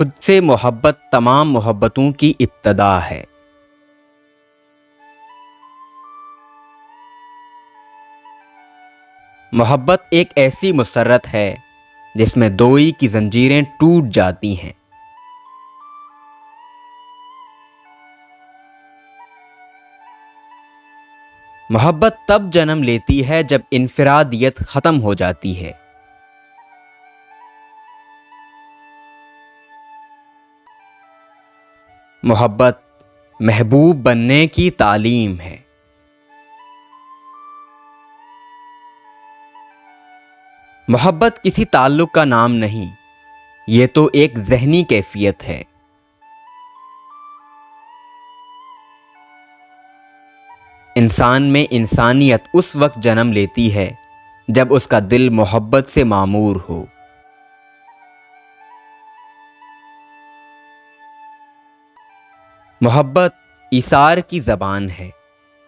خود سے محبت تمام محبتوں کی ابتدا ہے۔ محبت ایک ایسی مسرت ہے جس میں دوئی کی زنجیریں ٹوٹ جاتی ہیں۔ محبت تب جنم لیتی ہے جب انفرادیت ختم ہو جاتی ہے۔ محبت محبوب بننے کی تعلیم ہے۔ محبت کسی تعلق کا نام نہیں، یہ تو ایک ذہنی کیفیت ہے۔ انسان میں انسانیت اس وقت جنم لیتی ہے جب اس کا دل محبت سے معمور ہو۔ محبت ایثار کی زبان ہے،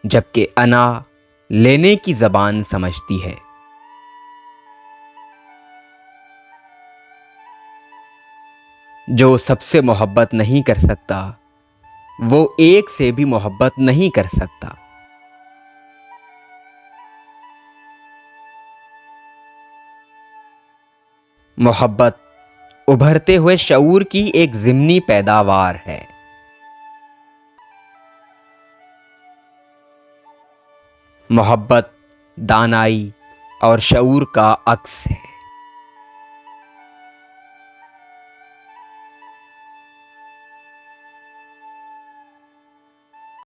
جبکہ انا لینے کی زبان سمجھتی ہے۔ جو سب سے محبت نہیں کر سکتا، وہ ایک سے بھی محبت نہیں کر سکتا۔ محبت ابھرتے ہوئے شعور کی ایک ضمنی پیداوار ہے۔ محبت دانائی اور شعور کا عکس ہے۔